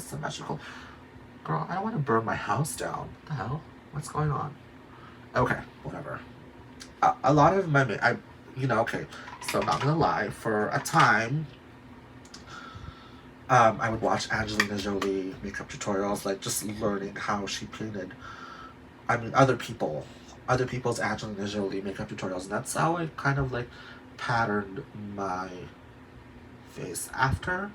symmetrical. Girl, I don't want to burn my house down. What the hell? What's going on? Okay, whatever. A lot of my, okay, so I'm not gonna lie, for a time, I would watch Angelina Jolie makeup tutorials, like just learning how she painted, other people's Angelina Jolie makeup tutorials, and that's how I kind of like patterned my face after,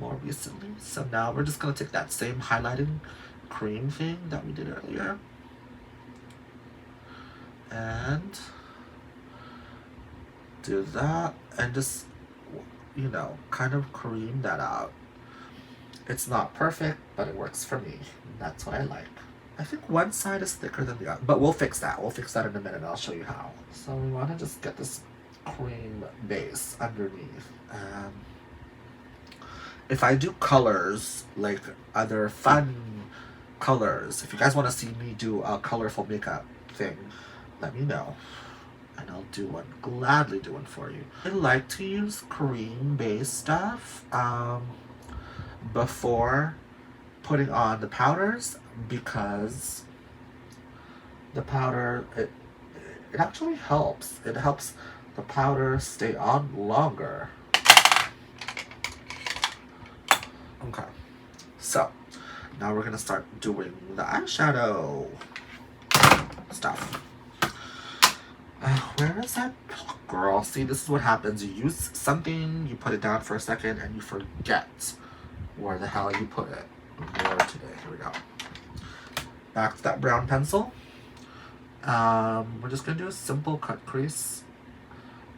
more recently. So now we're just gonna take that same highlighting cream thing that we did earlier, and do that, and just, kind of cream that out. It's not perfect, but it works for me. That's what I like. I think one side is thicker than the other, but we'll fix that. We'll fix that in a minute, and I'll show you how. So we want to just get this cream base underneath. If I do colors, like other fun colors, if you guys want to see me do a colorful makeup thing, let me know, and I'll do one, gladly do one for you. I like to use cream-based stuff before putting on the powders, because the powder, it actually helps. It helps the powder stay on longer. Okay, so now we're gonna start doing the eyeshadow stuff. Where is that? Girl, see, this is what happens. You use something, you put it down for a second, and you forget where the hell you put it. More today. Here we go. Back to that brown pencil. We're just gonna do a simple cut crease.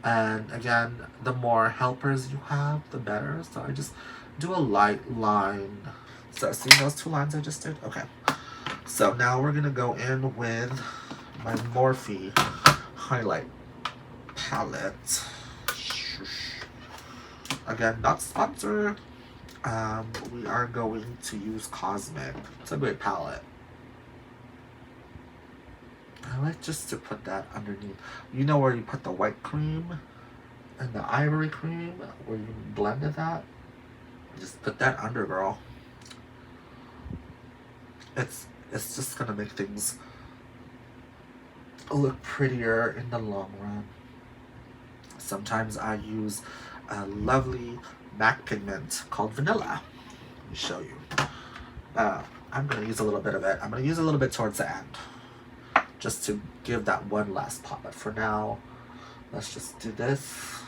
And again, the more helpers you have, the better. So I just do a light line. So see those two lines I just did? Okay. So now we're gonna go in with my Morphe highlight palette. Again, not sponsored. We are going to use Cosmic. It's a great palette. I like just to put that underneath. You know where you put the white cream and the ivory cream, where you blended that? Just put that under, girl. It's just gonna make things look prettier in the long run. Sometimes I use a lovely MAC pigment called Vanilla. Let me show you. I'm gonna use a little bit of it. I'm gonna use a little bit towards the end, just to give that one last pop. But for now, let's just do this.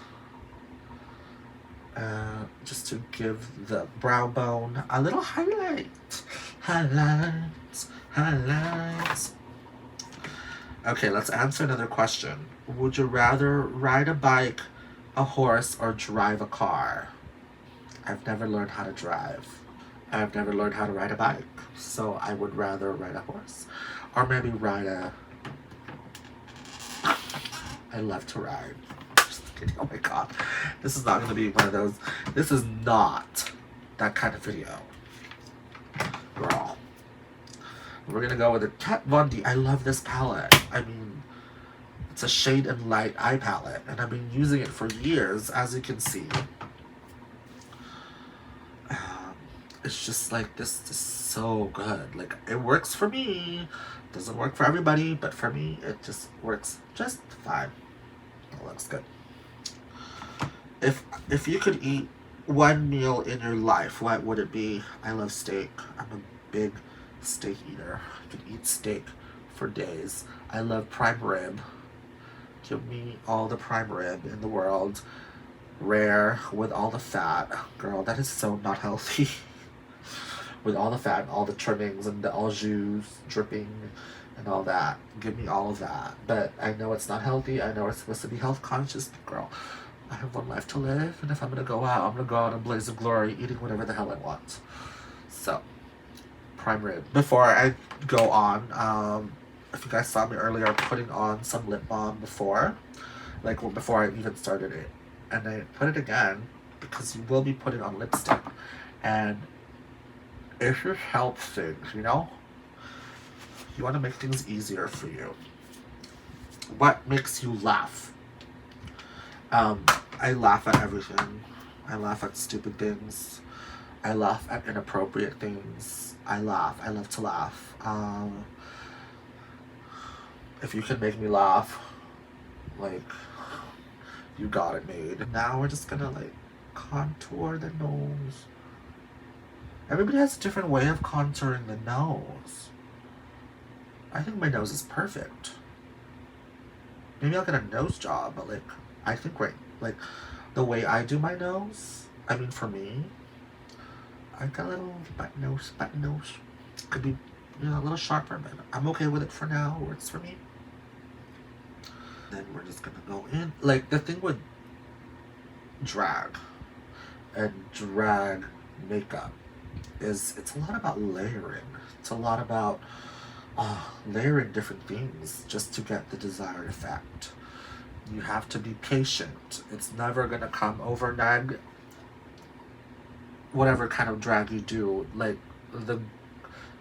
Just to give the brow bone a little highlight. Highlights. Okay, let's answer another question. Would you rather ride a bike, a horse, or drive a car? I've never learned how to drive. I've never learned how to ride a bike. So I would rather ride a horse. Or maybe ride a... I love to ride. Just kidding. Oh my god. This is not going to be one of those... This is not that kind of video. Girl. We're going to go with a Kat Von D. I love this palette. I mean, it's a shade and light eye palette. And I've been using it for years, as you can see. It's just like, this is so good. Like, it works for me. Doesn't work for everybody, but for me, it just works just fine. It looks good. If you could eat one meal in your life, what would it be? I love steak. I'm a big steak eater. I could eat steak for days. I love prime rib. Give me all the prime rib in the world. Rare, with all the fat. Girl, that is so not healthy. With all the fat, all the trimmings, and the au jus dripping, and all that. Give me all of that. But I know it's not healthy. I know it's supposed to be health conscious. But girl, I have one life to live, and if I'm gonna go out, I'm gonna go out in a blaze of glory, eating whatever the hell I want. So, prime rib. Before I go on, if you guys saw me earlier, putting on some lip balm before I even started it, and I put it again because you will be putting on lipstick, and it just helps things, you know? You want to make things easier for you. What makes you laugh? I laugh at everything. I laugh at stupid things. I laugh at inappropriate things. I laugh. I love to laugh. If you can make me laugh, like, you got it made. Now we're just gonna like contour the nose. Everybody has a different way of contouring the nose. I think my nose is perfect. Maybe I'll get a nose job, but like, I think like the way I do my nose, I mean for me, I got a little button nose. Could be, you know, a little sharper, but I'm okay with it for now. Works for me. Then we're just gonna go in. Like, the thing with drag and drag makeup is it's a lot about layering. It's a lot about layering different things just to get the desired effect. You have to be patient. It's never gonna come overnight. Whatever kind of drag you do, like,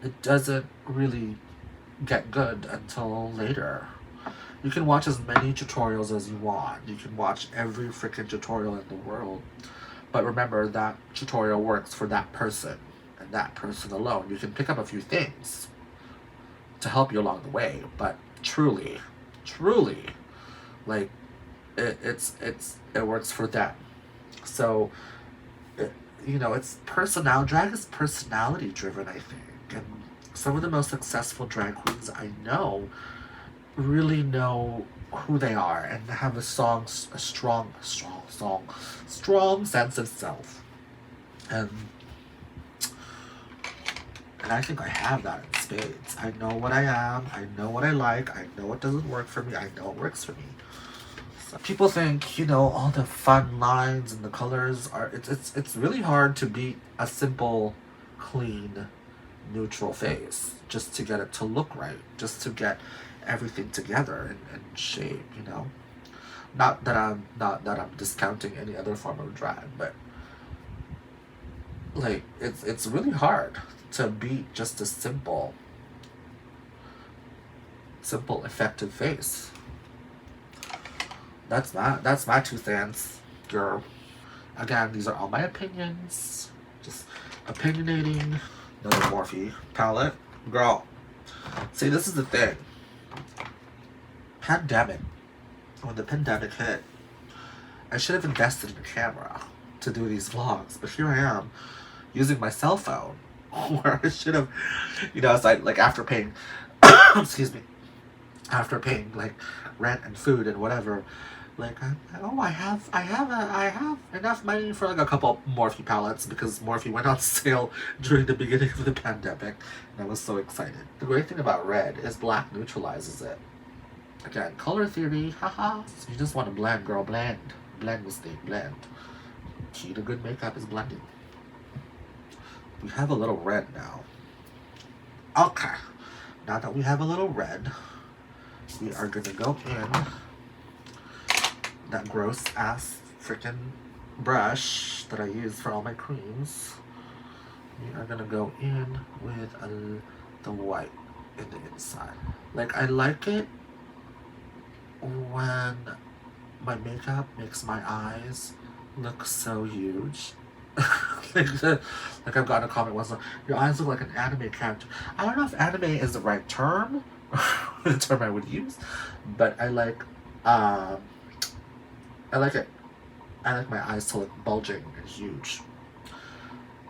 it doesn't really get good until later. You can watch as many tutorials as you want. You can watch every freaking tutorial in the world. But remember, that tutorial works for that person and that person alone. You can pick up a few things to help you along the way, but truly, like, it works for them. So, you know, drag is personality driven, I think. And some of the most successful drag queens I know really know who they are and have a strong sense of self. And I think I have that in spades. I know what I am, I know what I like, I know what doesn't work for me, I know what works for me. So people think, you know, all the fun lines and the colors are, it's really hard to beat a simple, clean, neutral face just to get it to look right, just to get everything together and shape, you know. Not that I'm discounting any other form of drag, but like, it's really hard to beat just a simple effective face. That's my 2 cents, girl. Again, these are all my opinions, just opinionating. Another Morphe palette, girl. See, this is the thing. Pandemic. When the pandemic hit, I should have invested in a camera to do these vlogs, but here I am using my cell phone, where I should have, you know, it's like after paying, excuse me, after paying like rent and food and whatever, like, I have enough money for like a couple Morphe palettes, because Morphe went on sale during the beginning of the pandemic, and I was so excited. The great thing about red is black neutralizes it. Again, color theory, haha. You just want to blend, girl, blend. Blend, mistake, blend. Key to good makeup is blending. We have a little red now. Okay. Now that we have a little red, we are gonna go in that gross ass freaking brush that I use for all my creams. We are gonna go in with the white in the inside. Like, I like it when my makeup makes my eyes look so huge. like I've gotten a comment once, your eyes look like an anime character. I don't know if anime is the right term, the term I would use, but I like it. I like my eyes to look bulging and huge.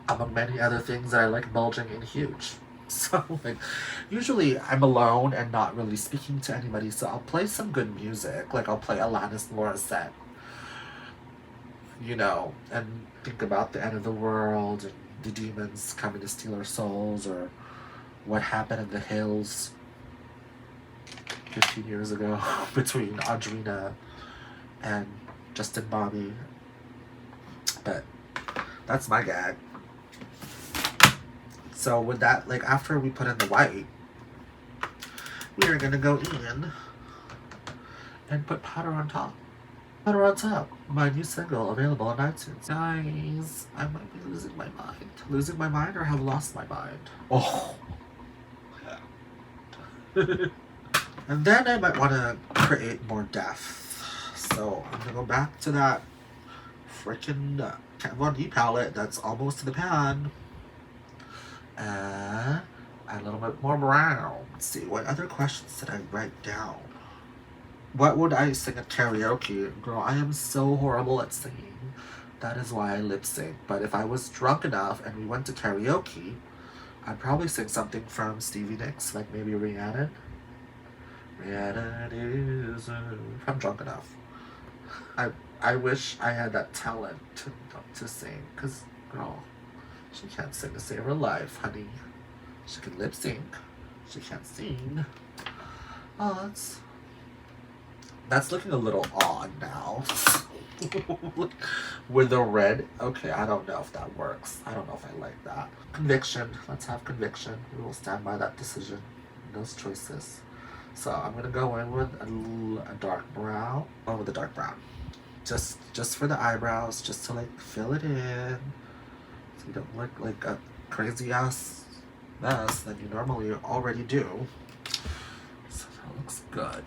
Among many other things that I like bulging and huge. So, like, usually I'm alone and not really speaking to anybody, so I'll play some good music. Like, I'll play Alanis Morissette, you know, and think about the end of the world and the demons coming to steal our souls, or what happened in the hills 15 years ago between Audrina and Justin Bobby. But that's my gag. So with that, like, after we put in the white, we are gonna go in and put powder on top. Powder on Top, my new single, available on iTunes. Guys, I might be losing my mind. Losing my mind, or have lost my mind. Oh. And then I might want to create more depth. So I'm gonna go back to that freaking Kat Von D palette that's almost to the pan. And a little bit more brown. Let's see, what other questions did I write down? What would I sing at karaoke? Girl, I am so horrible at singing. That is why I lip sync. But if I was drunk enough and we went to karaoke, I'd probably sing something from Stevie Nicks, like maybe Rhiannon. Rhiannon is if I'm drunk enough. I wish I had that talent to sing, because, girl, she can't sing to save her life, honey. She can lip sync. She can't sing. Oh, that's looking a little odd now. With the red. Okay, I don't know if that works. I don't know if I like that. Conviction. Let's have conviction. We will stand by that decision. Those choices. So I'm gonna go in with a dark brown. Oh, with a dark brown. Just for the eyebrows, just to like fill it in. So you don't look like a crazy ass mess that you normally already do. So that looks good.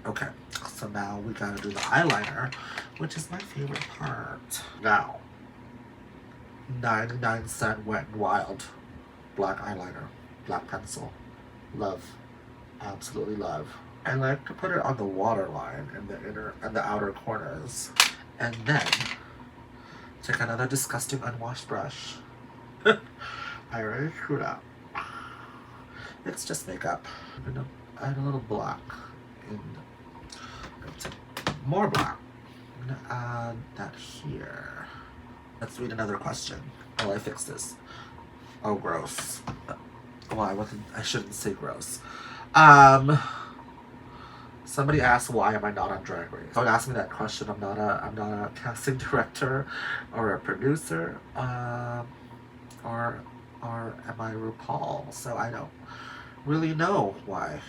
Okay, so now we gotta do the eyeliner, which is my favorite part. Now, 99 cent Wet n Wild black eyeliner, black pencil. Love, absolutely love. I like to put it on the waterline in the inner and the outer corners, and then take another disgusting unwashed brush. I already screwed up. It's just makeup. I'm gonna add a little black in. More black. I'm gonna add that here. Let's read another question while I fix this. Oh, gross. Well, I shouldn't say gross. Somebody asked why am I not on Drag Race. Don't ask me that question. I'm not a casting director or a producer, or am I RuPaul? So I don't really know why.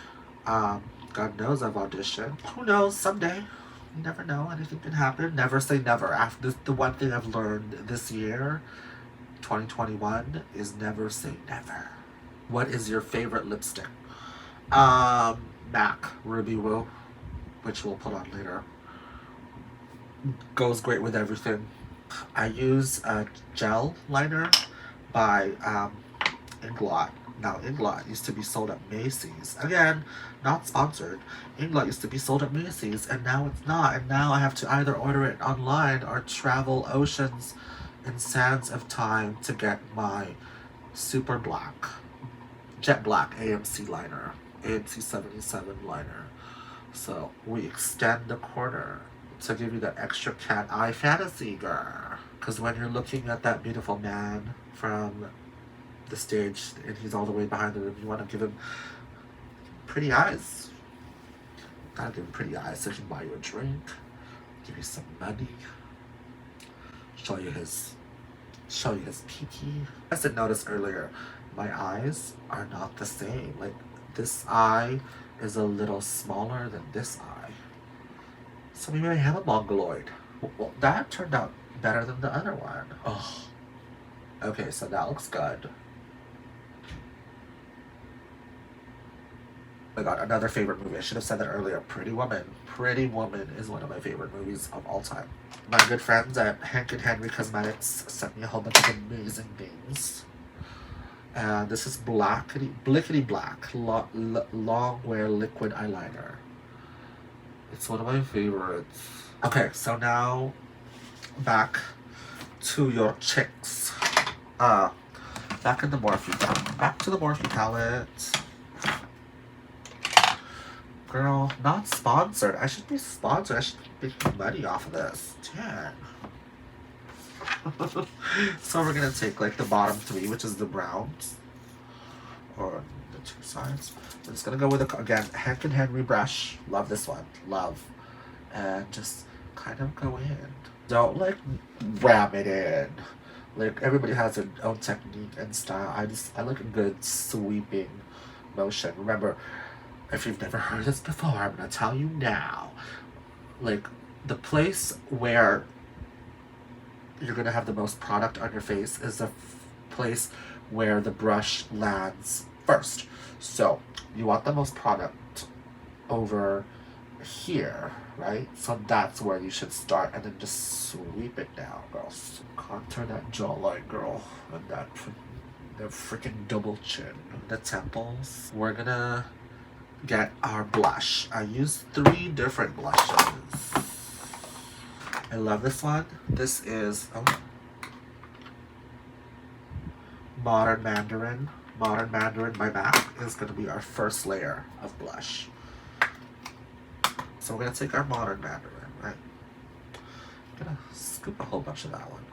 God knows I've auditioned. Who knows? Someday. You never know. Anything can happen. Never say never. After the one thing I've learned this year, 2021, is never say never. What is your favorite lipstick? MAC Ruby Woo, which we'll put on later. Goes great with everything. I use a gel liner by Inglot. Now, Inglot used to be sold at Macy's. Again, not sponsored. Inglot used to be sold at Macy's, and now it's not. And now I have to either order it online or travel oceans and sands of time to get my super black, jet black AMC liner, AMC 77 liner. So we extend the corner to give you that extra cat eye fantasy, girl. Because when you're looking at that beautiful man from the stage and he's all the way behind the room, you want to give him pretty eyes. Gotta give him pretty eyes so he can buy you a drink, give you some money, show you his peeky. I said notice earlier, my eyes are not the same. Like, this eye is a little smaller than this eye. So maybe I have a mongoloid. Well, that turned out better than the other one. Oh. Okay, so that looks good. Oh my god, another favorite movie. I should have said that earlier. Pretty Woman. Pretty Woman is one of my favorite movies of all time. My good friends at Hank and Henry Cosmetics sent me a whole bunch of amazing things. And this is Blickety Black Long Wear Liquid Eyeliner. It's one of my favorites. Okay, so now back to your chicks. Back in the Morphe. Back to the Morphe palette. Girl, not sponsored. I should be sponsored. I should be making money off of this. Dang. So we're gonna take like the bottom three, which is the browns, or the two sides. I'm just gonna go with again Hank and Henry brush. Love this one. Love. And just kind of go in. Don't like ram it in. Like, everybody has their own technique and style. I like a good sweeping motion. Remember, if you've never heard this before, I'm gonna tell you now. Like, the place where you're gonna have the most product on your face is the place where the brush lands first. So you want the most product over here, right? So that's where you should start, and then just sweep it down, girl. So contour that jawline, girl, and that the freaking double chin, the temples. We're gonna get our blush. I use 3 different blushes. I love this one. This is Modern Mandarin. Modern Mandarin by MAC is going to be our first layer of blush. So we're going to take our Modern Mandarin, right? I'm going to scoop a whole bunch of that one.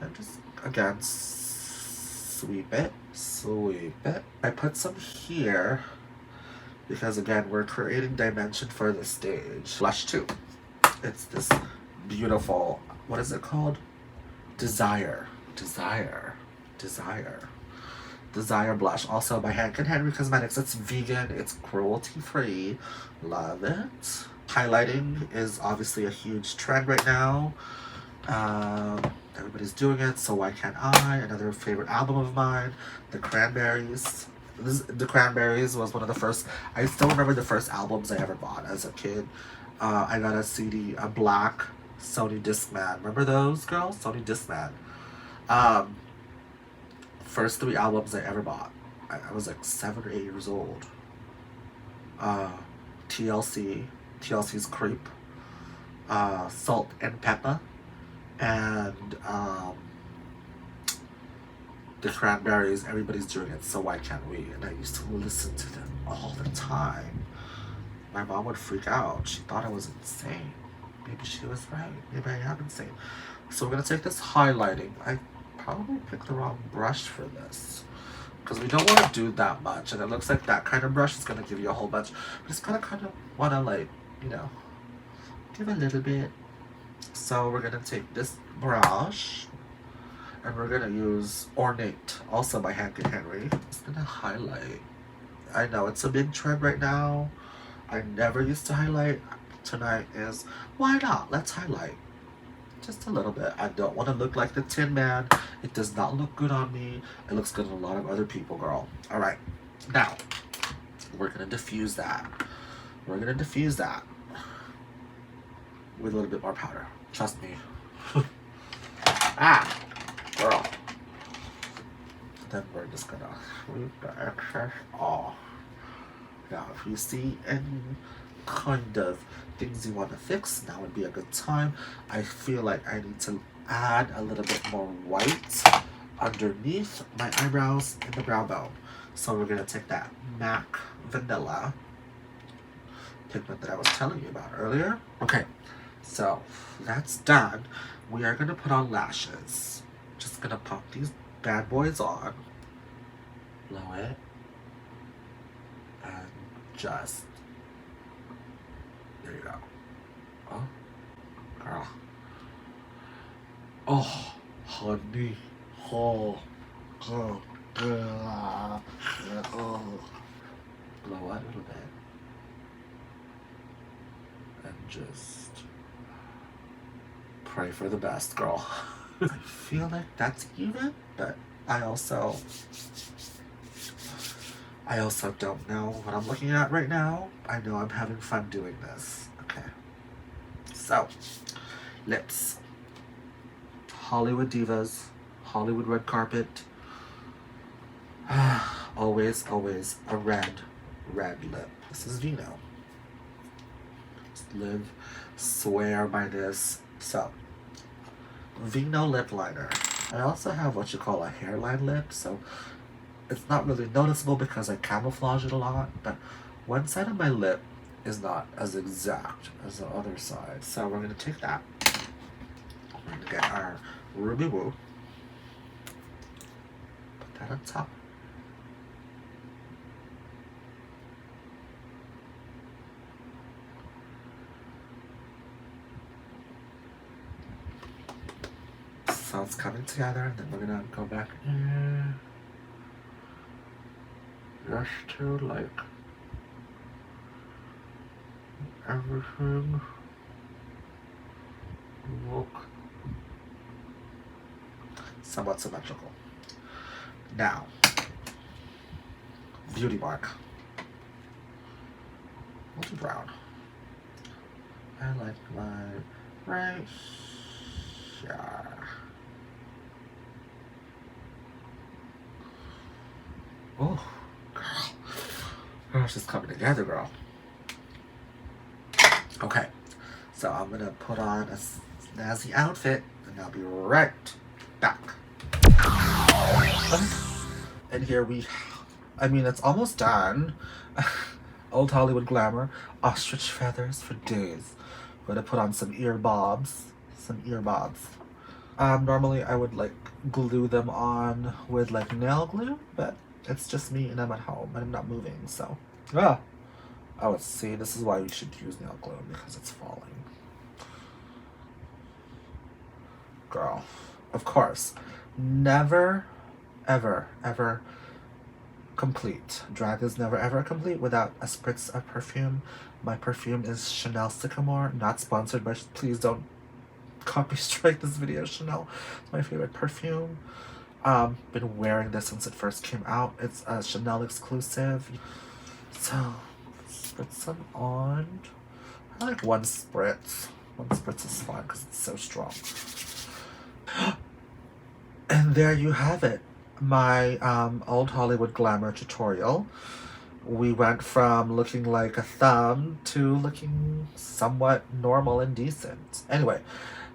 And just, again, sweep it, sweep it. I put some here because, again, we're creating dimension for the stage. Blush 2. It's this beautiful, what is it called? Desire blush, also by Hank and Henry Cosmetics. It's vegan, it's cruelty free. Love it. Highlighting is obviously a huge trend right now. Everybody's doing it, so why can't I? Another favorite album of mine, the Cranberries. The Cranberries was one of the first, I still remember the first albums I ever bought as a kid. I got a CD, a black Sony Discman. Remember those, girls? Sony Discman. First 3 albums I ever bought. I was like 7 or 8 years old. TLC's Creep, Salt and Pepper, and the Cranberries. Everybody's doing it, so why can't we? And I used to listen to them all the time. My mom would freak out. She thought I was insane. Maybe she was right. Maybe I am insane. So we're gonna take this highlighting. I probably picked the wrong brush for this because we don't want to do that much, and it looks like that kind of brush is going to give you a whole bunch. We just kind of want to, like, you know, give a little bit. So we're going to take this brush and we're going to use Ornate, also by Hank and Henry. Just going to highlight. I know it's a big trend right now. I never used to highlight. Tonight is, why not? Let's highlight. Just a little bit. I don't want to look like the Tin Man. It does not look good on me. It looks good on a lot of other people, girl. Alright. Now, we're going to diffuse that. We're going to diffuse that with a little bit more powder. Trust me. Girl. Then we're just going to sweep the excess off. Now, if you see any kind of things you want to fix, now would be a good time. I feel like I need to add a little bit more white underneath my eyebrows in the brow bone. So we're going to take that MAC Vanilla pigment that I was telling you about earlier. Okay, so that's done. We are going to put on lashes. Just going to pop these bad boys on. Blow it. And just, there you go. Oh, girl. Oh, honey. Oh, oh, oh. Blow out a little bit. And just pray for the best, girl. I feel like that's even, but I also don't know what I'm looking at right now. I know I'm having fun doing this. Okay. So, lips. Hollywood Divas. Hollywood red carpet. Always, always a red lip. This is Vino. Just live, swear by this. So, Vino Lip Liner. I also have what you call a hairline lip, so it's not really noticeable because I camouflage it a lot, but one side of my lip is not as exact as the other side. So we're going to take that. We're going to get our Ruby Woo. Put that on top. So it's coming together, and then we're going to go back in. Just to like everything look somewhat symmetrical. Now, beauty mark. We'll do brown. I like mine right here. Oh, girl. It's just coming together, girl. Okay, so I'm gonna put on a snazzy outfit and I'll be right back. And here I mean, it's almost done. Old Hollywood glamour, ostrich feathers for days. I'm gonna put on some earbobs. Normally I would like glue them on with like nail glue, but it's just me and I'm at home and I'm not moving, so. Oh, see, this is why you should use nail glue, because it's falling. Girl, of course, never, ever, ever complete. Drag is never ever complete without a spritz of perfume. My perfume is Chanel Sycamore, not sponsored, but please don't copy strike this video. Chanel, it's my favorite perfume. Been wearing this since it first came out. It's a Chanel exclusive. So, spritz some on. I like one spritz. One spritz is fine because it's so strong. And there you have it. My old Hollywood glamour tutorial. We went from looking like a thumb to looking somewhat normal and decent. Anyway,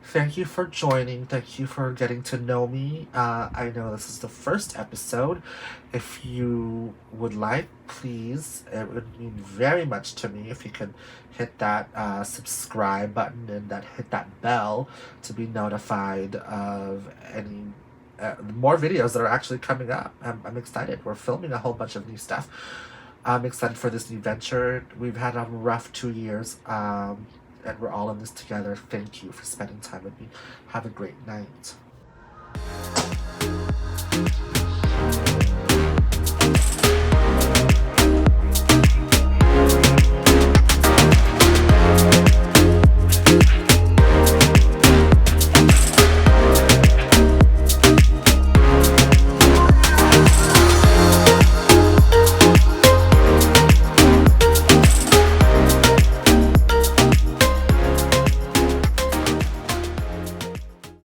thank you for joining. Thank you for getting to know me. I know this is the first episode. If you would like, please, it would mean very much to me if you could hit that subscribe button and hit that bell to be notified of any more videos that are actually coming up. I'm excited. We're filming a whole bunch of new stuff. I'm excited for this new venture. We've had a rough 2 years, and we're all in this together. Thank you for spending time with me. Have a great night.